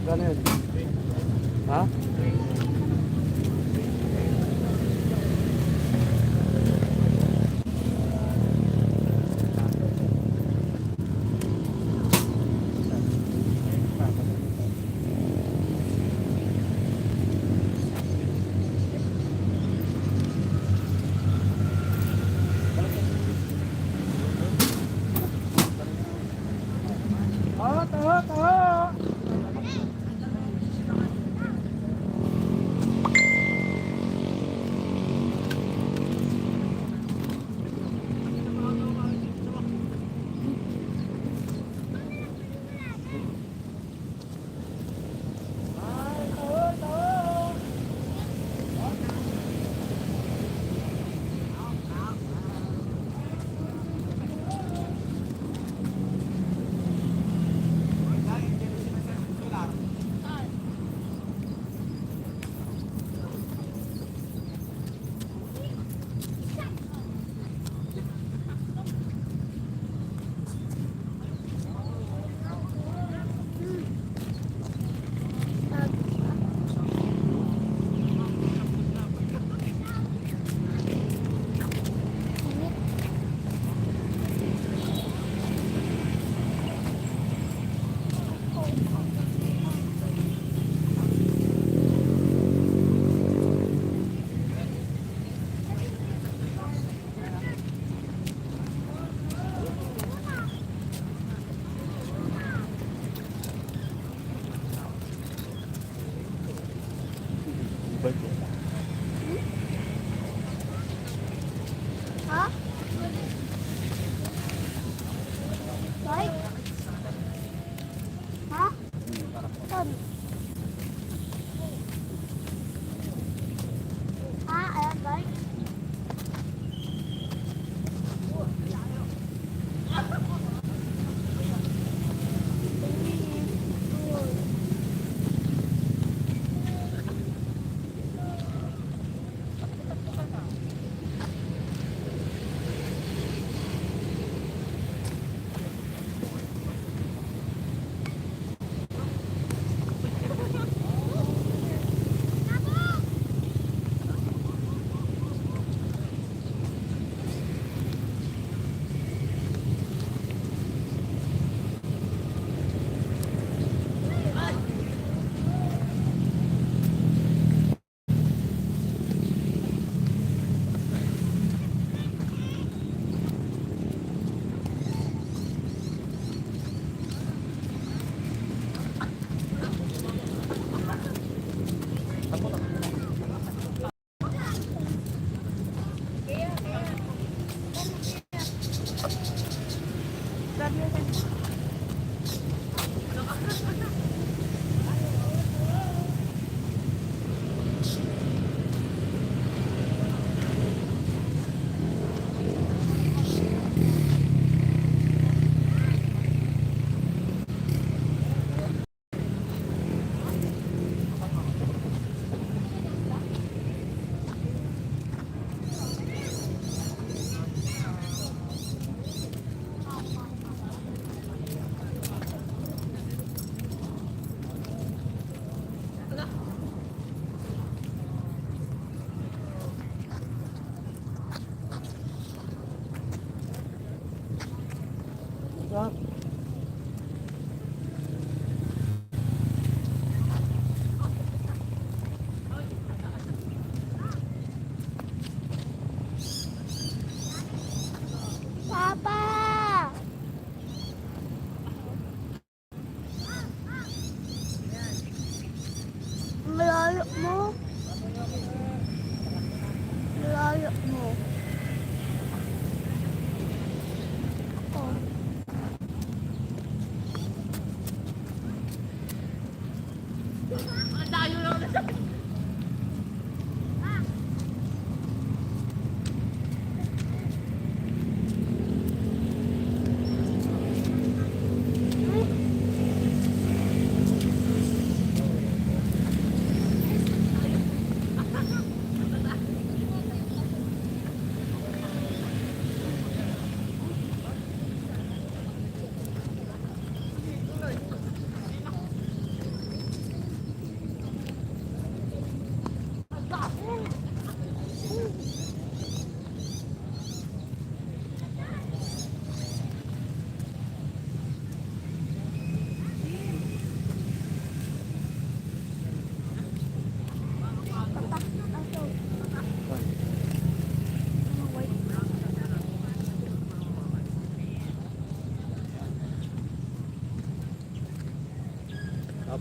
Magkano yun? Ha? Ha? Bike? Ha? Saan? Ha? Ayan, bike? Papa! Malayo mo. Malayo mo. Oh.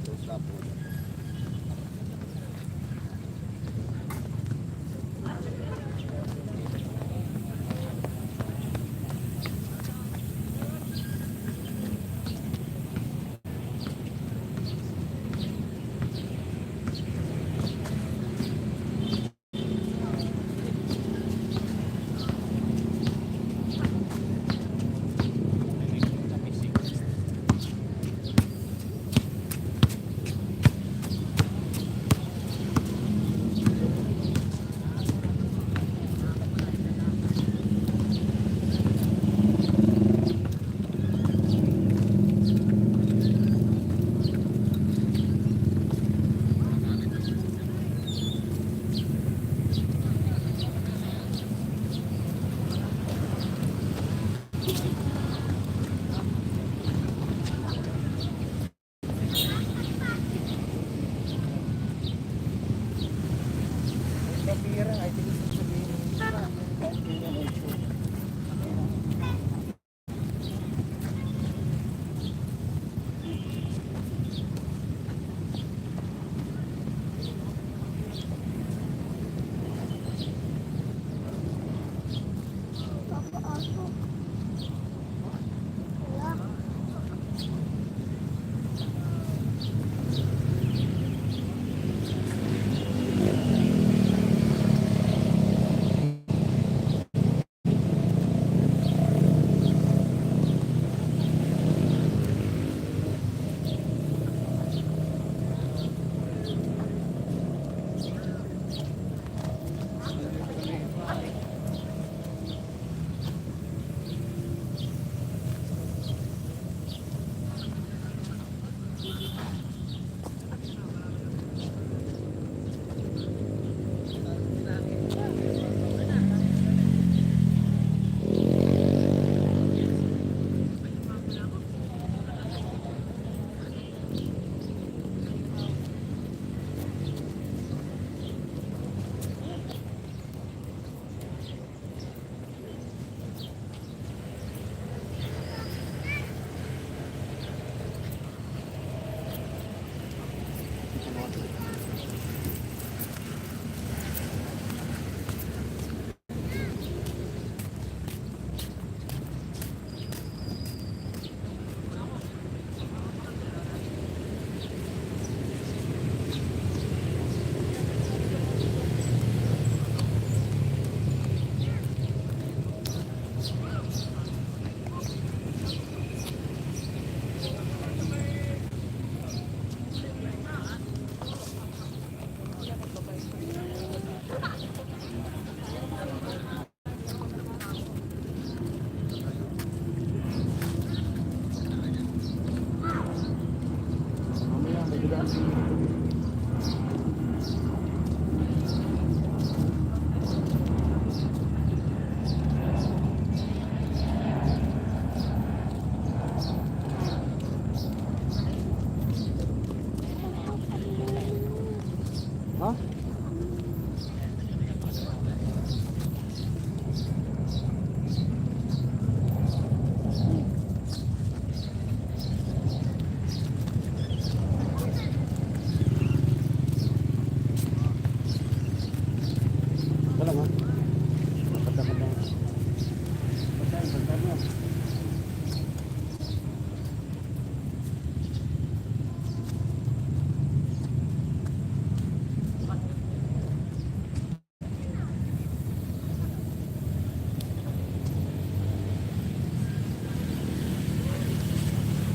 Tapos. Papasok. Wala. Mamaya, may dugaan din dito. Ha? Wala nga. Matanda-matanda. Pagkain mo.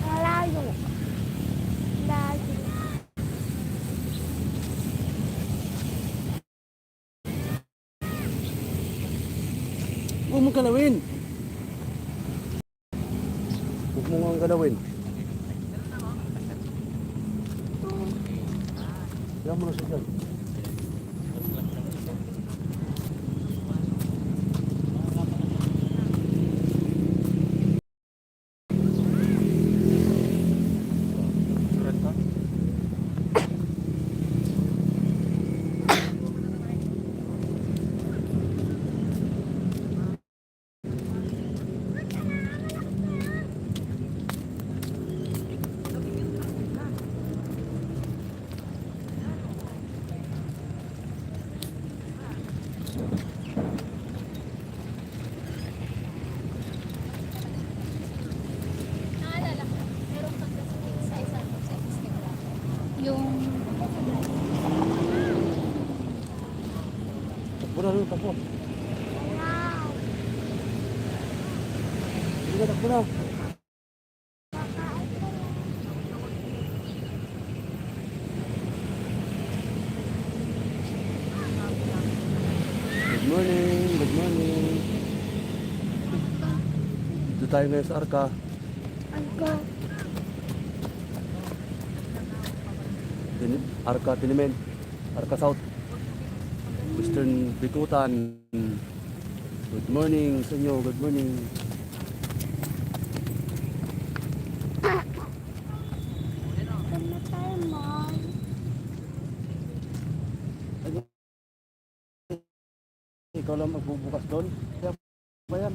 Malayo. Layo. Huwag mong galawin. Huwag mo nga galawin. Kaya mo na siya dyan. Yung Takbo na rin, takbo. wow. Sige na, takbo na. Kakain ko lang. Good morning, good morning. Dito tayo ngayon sa Arca. Ako. Arca Tinimen, Arca South, Western Bikutan. Good morning sa inyo, good morning. Saan na tayo, Mom? Ikaw lang magbubukas doon. Kaya ba yan?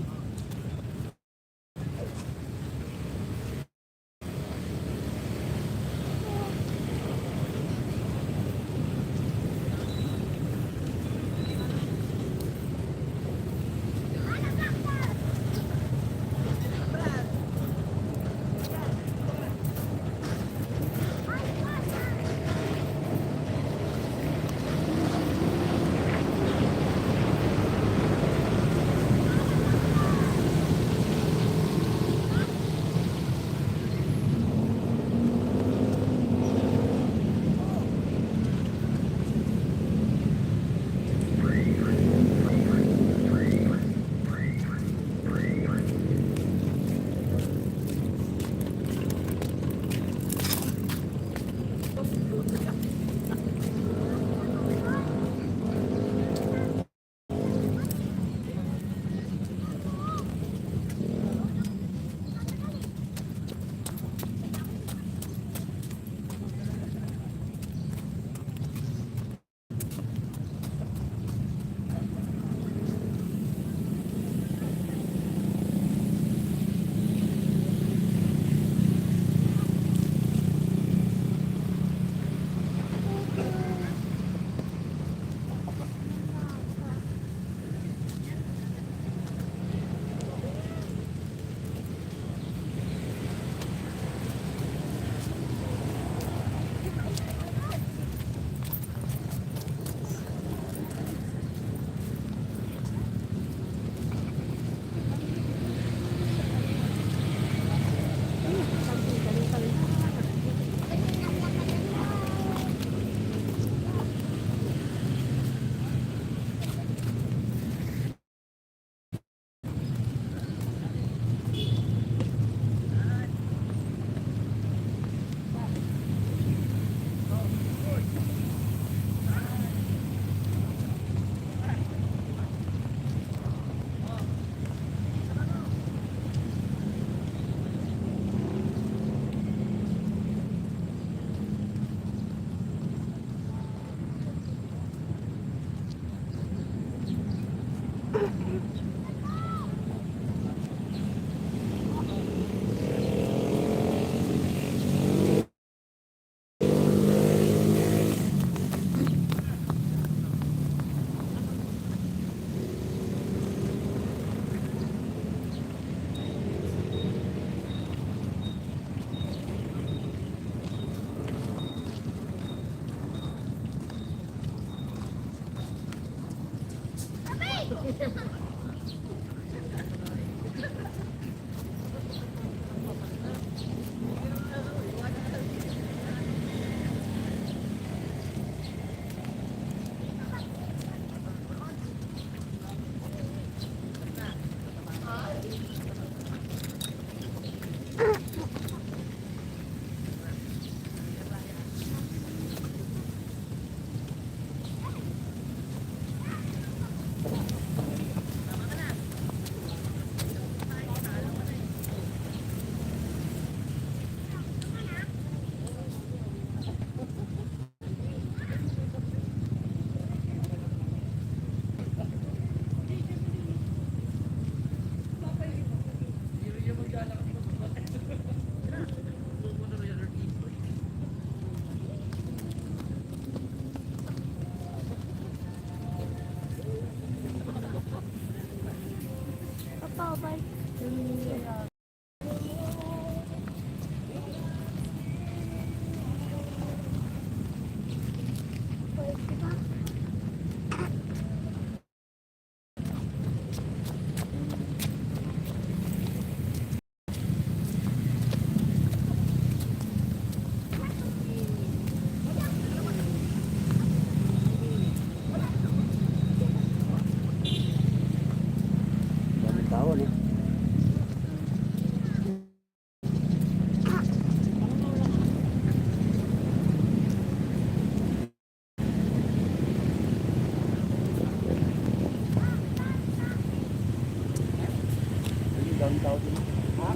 Ang tao din. Ha?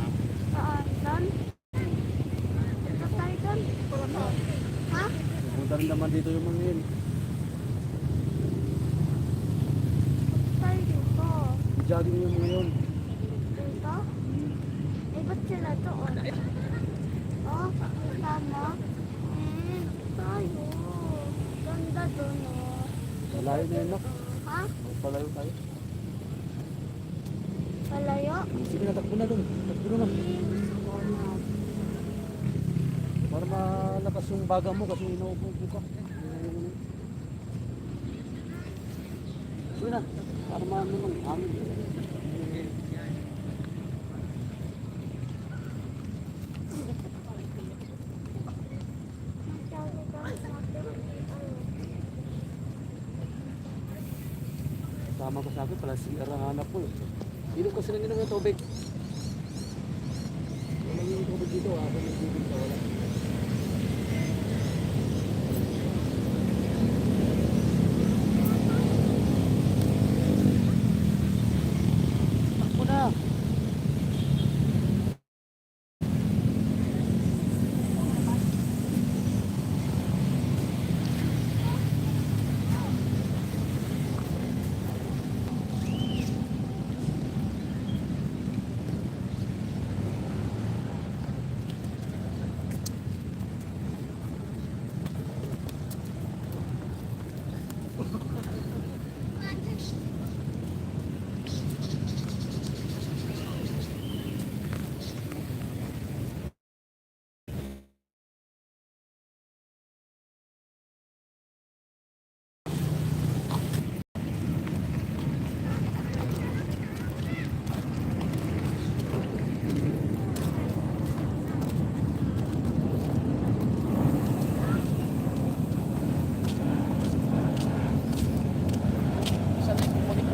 Saan? Doon? Punta tayo doon? Ha? Pupunta rin naman dito yung mga yun. Tayo dito. Jogging yung mga yun. Dito? Eh, ba't sila doon? Oh, tama. Tayo. Ganda doon, oh. Malayo na yun, no? Ha? Palayo tayo. Palayo? Sige na, takbo na dun. Takbo na. Para malakas yung baga mo kasi inuupo ka. Sige na, para maano ng hangin. Tama ka sa akin, pala si hanap ko eh. Inom kasi ng inom ng tubig. Wala yung tubig dito, ako ng tubig sa wala. Takbo na!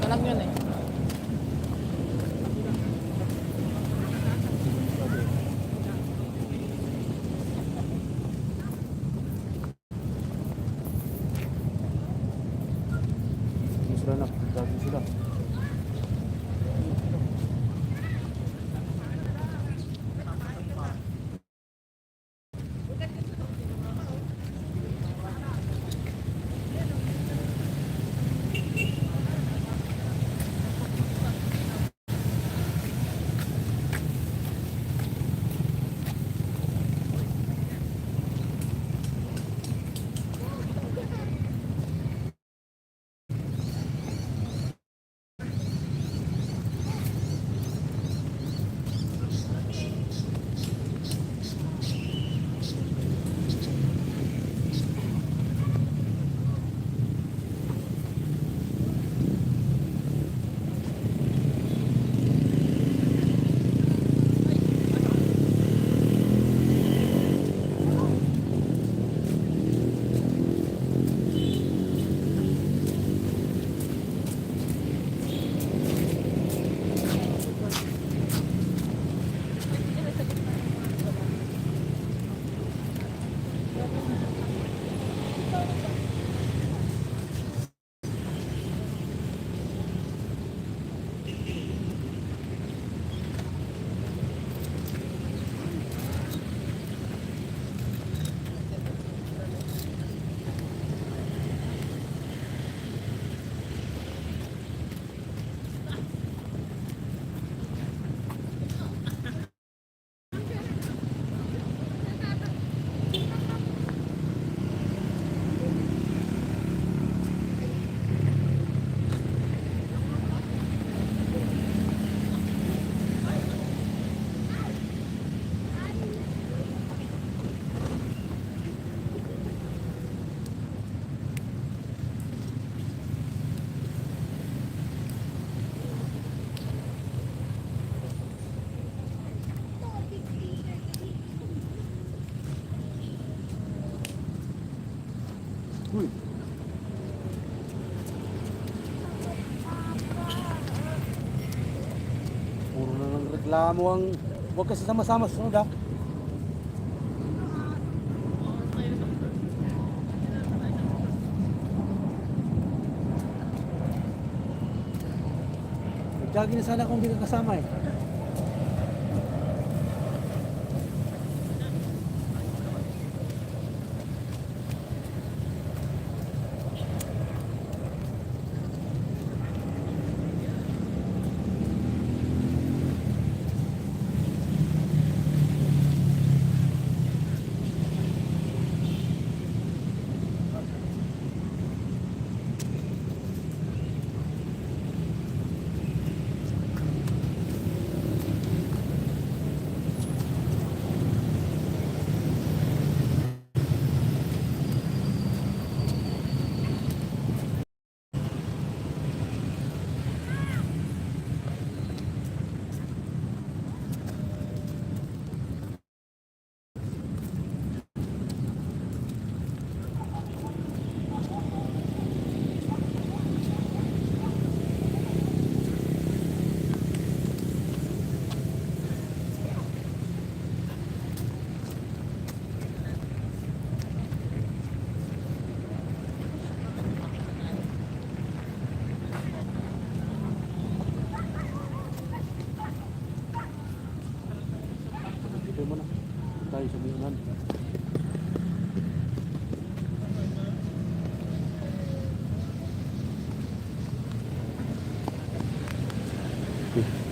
Na lang yun eh. Sila na, jogging sila. Uy. Puro na ng reklamo ang... Huwag kasi sama-sama sa sunod ha. Jogging na sana kung hindi ka kasama eh.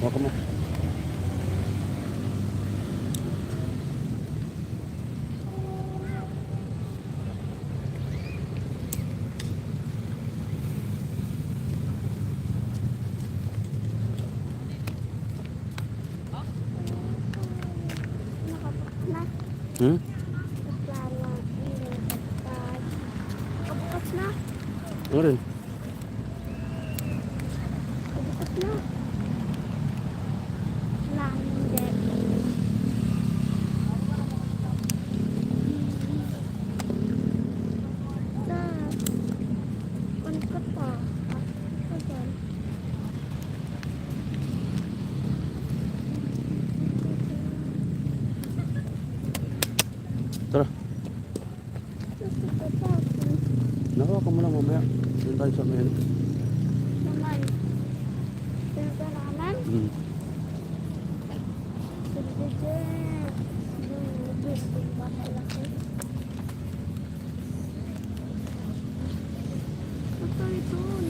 Hawakan mo. Nakabukas na. Hmm? Naglalagay. Nakabukas na. Ano rin? Nakabukas na. Wala, hindi. Sa, on ka pa. Ito dyan. Tara. Ito pa. Hawakan mo lang mamaya. Doon tayo sa may ano. Naman. Ito naman. Hmm. Ito dyan. Yung gusto ba malaki? Ito doon.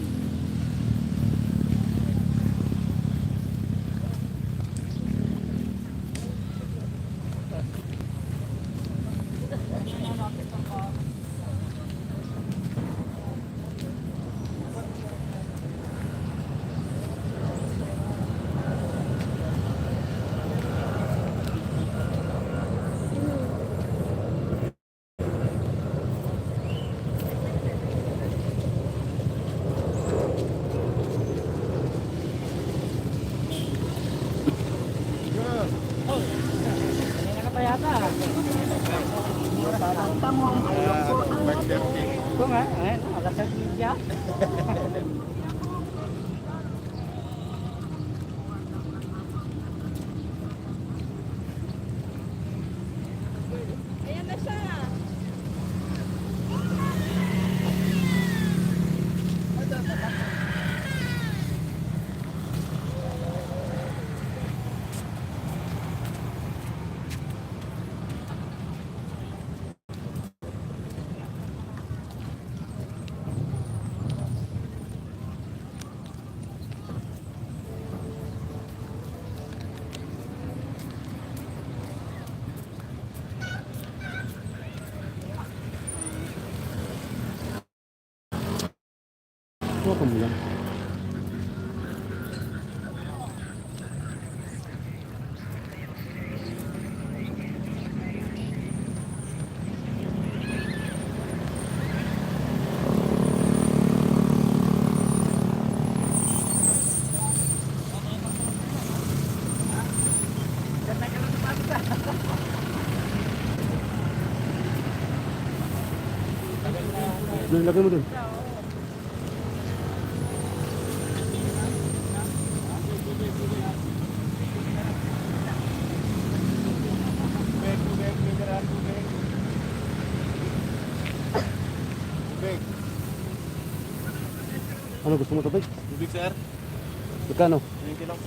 Ayan na siya. Hawakan mo lang. Doon, lagay mo doon. Ano gusto mo tubig? Tubig, sir. Magkano? 20 lang.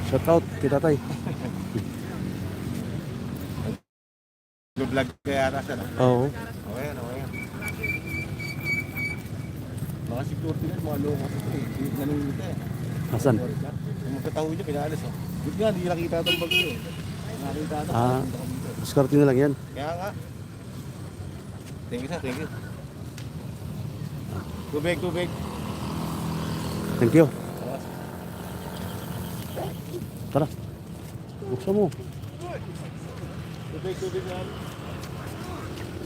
Shout out kay tatay. Vlog kaya ata, sir. Oo. Okay yan, okay yan. Mga security na, mga loko kasi ito eh. Nanungita eh. Asan? Yung magkataho niya, pinaalis oh. Buti nga, hindi nakita itong bagyo eh. Nakita ito. Ah. Diskarte na lang yan. Kaya nga. Thank you, sir. Thank you. Tubig, tubig. Thank you. Tara. Buksan mo. Tubig, tubig yan.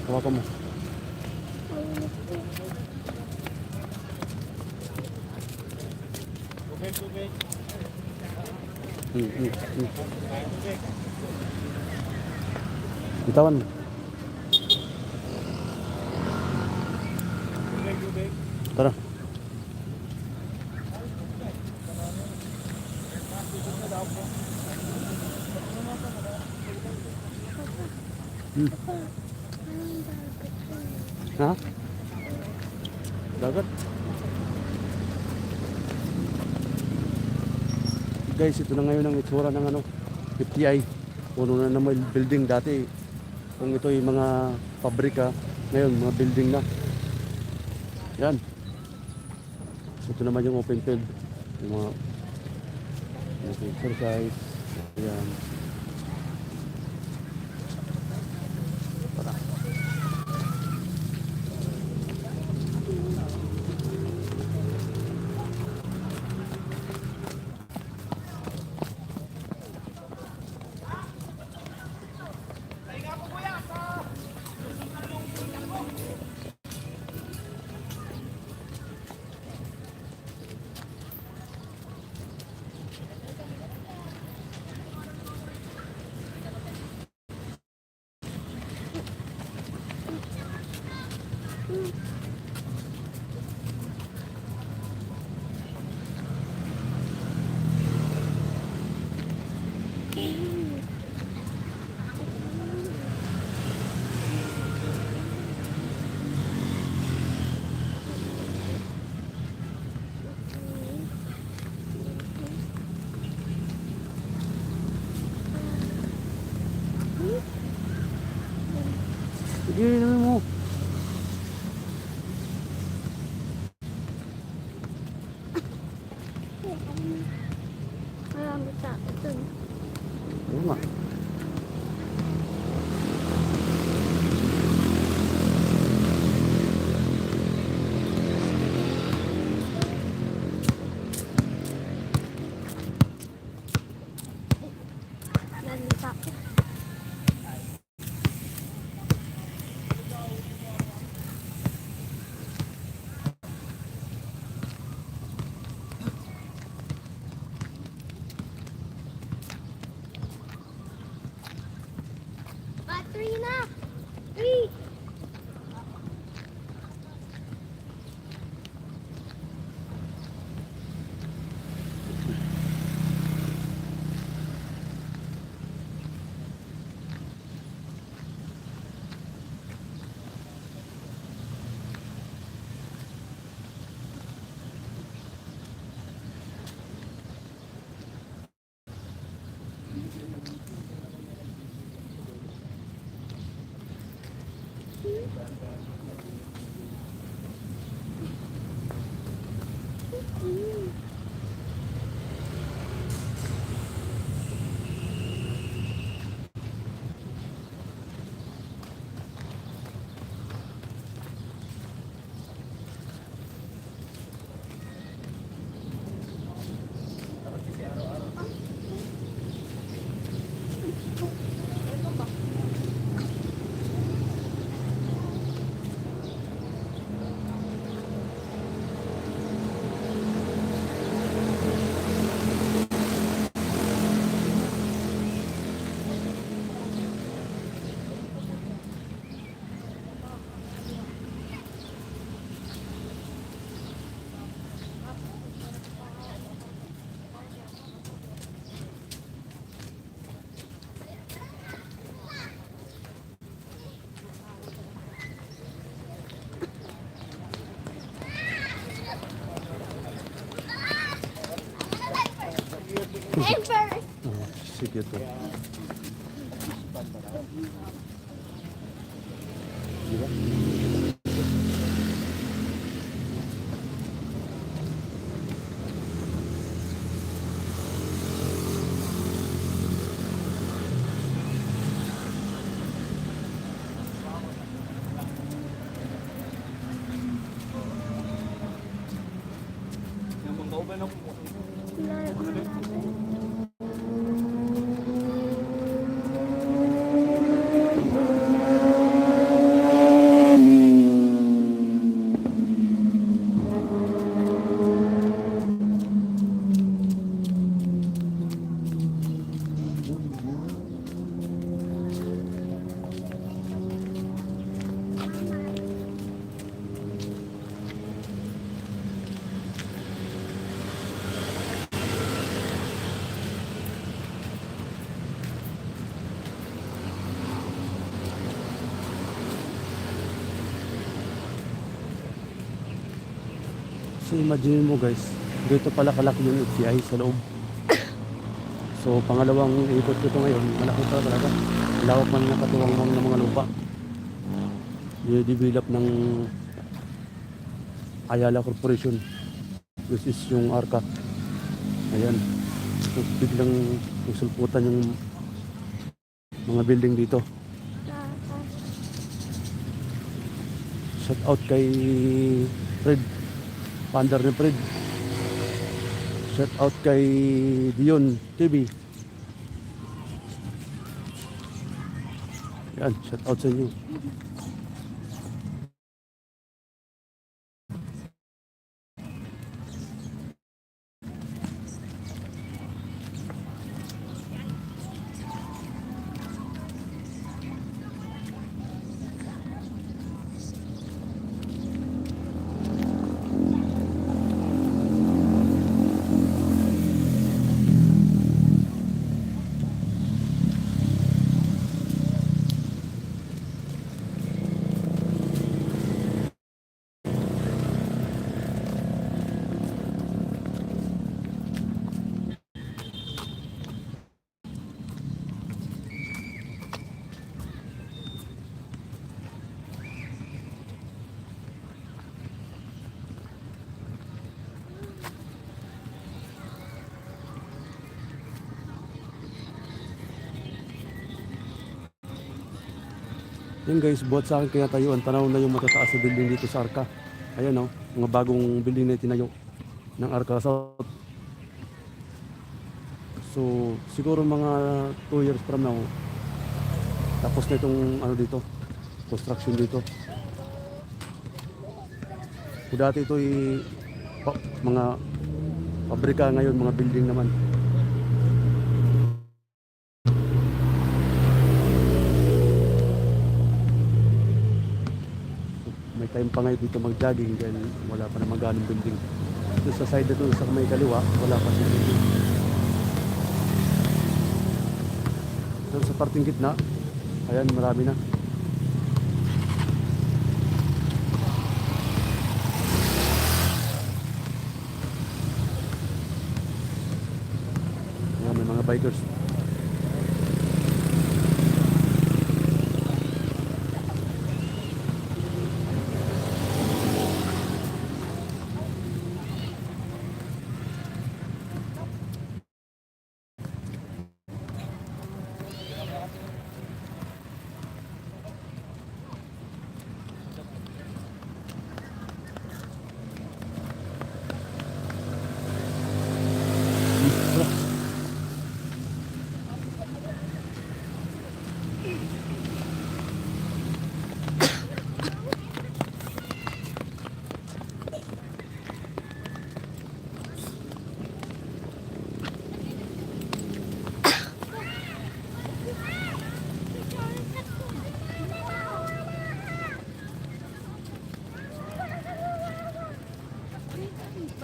Hawakan mo. Tubig, tubig. Hmm. Tubig. Bitawan mo. Tubig, tubig. Tara. Hmm. Ha? Dagat. Guys, ito na ngayon ang itsura ng ano, FTI. Puno na naman building dati. Kung ito yung mga pabrika, ngayon mga building na. Yan. Ito naman yung open field. Yung mga exercise. Ayan. Tara. Sige, namin mo. Marami tao dun. Oo nga. Marami tao. Three na! Three! Emperor! Oh, sige to. Di ba? So imagine mo guys, dito pala kalaki yung FCI sa loob. So pangalawang ikot ko ito ngayon, malaki pa talaga. Lawak man ng katuwang ng mga lupa. I-develop ng Ayala Corporation. This is yung arka. Ayan. So, biglang nagsulputan yung mga building dito. Shout out kay Fred. Paandar ni Fred. Shout out kay Dion TV. Yan, shout out sa inyo. Yan guys, buhat sa akin kaya tayuan. Tanaw na yung matataas na building dito sa Arca. Ayan mga bagong building na tinayo ng Arca South. So, siguro mga 2 years from now, tapos na itong dito, construction dito. Kung dati ito mga pabrika, ngayon mga building naman. May time pa ngayon dito mag-jogging dahil wala pa naman ganong building. Dito sa side na ito, sa may kaliwa, wala pa siya building. Pero sa parting gitna, ayan, marami na. Ayan, may mga bikers.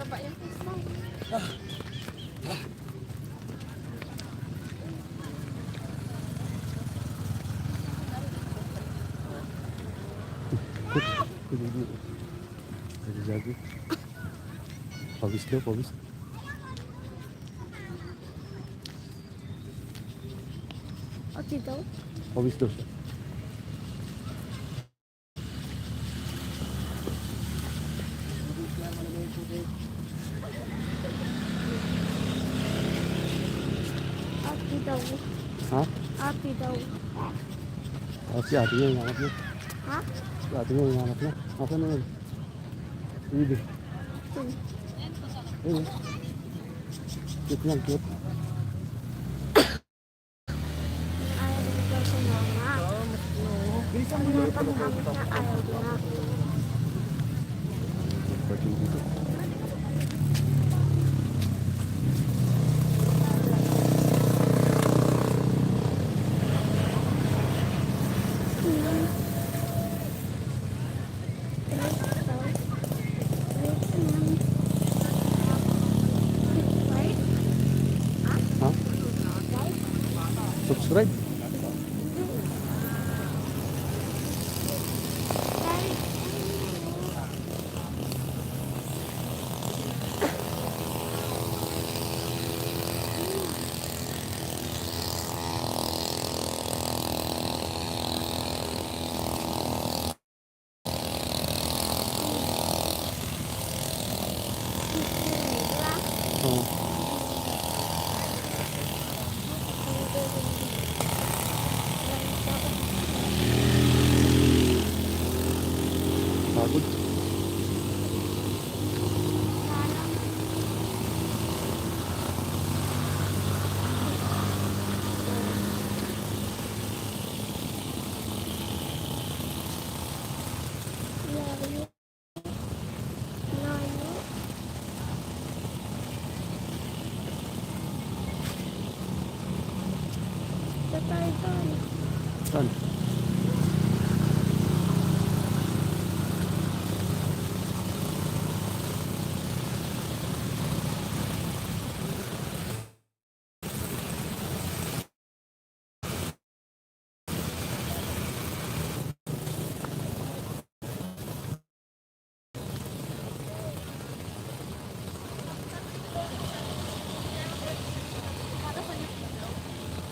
Baba yung face mo. Jadi pawis daw, pawis. Okay daw. Pawis daw siya. Okay daw. Ha? Okay daw. Si ate niya yung hanap niya. Ha? Si ate niya yung hanap niya. Nasaan na yun? Hindi. Ayun. Cute lang, cute. Ayaw dito sa mama. Pinapanghapon na ayaw na. Parking dito. Ha? Subscribe? pagod. Layo. Layo. Tatay doon. Saan?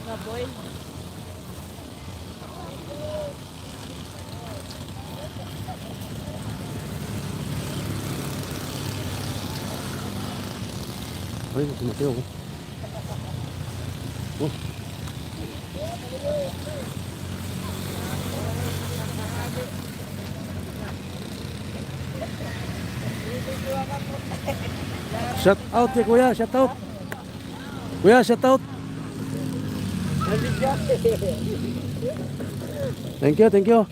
Na-boil. Ay, sumasayaw ko. Oh. Shout out kay Kuya, shout out. Kuya, shout out. Thank you, thank you.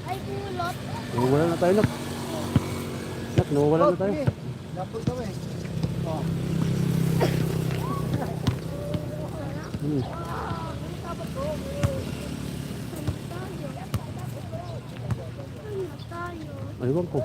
Ay, kulot. Nawawala na tayo, nak. Nak, nawawala na tayo. Napol kami. Oh. Hmm. Aywan ko.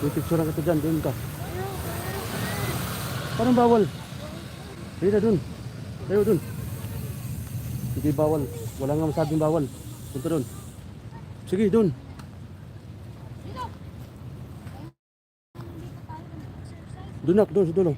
Pipicturean kita dyan, doon ka. Parang bawal. Sige na dun. Tayo dun. Hindi bawal. Wala nga masabing bawal. Punta dun. Sige, dun. Doon nak, doon sa dulo.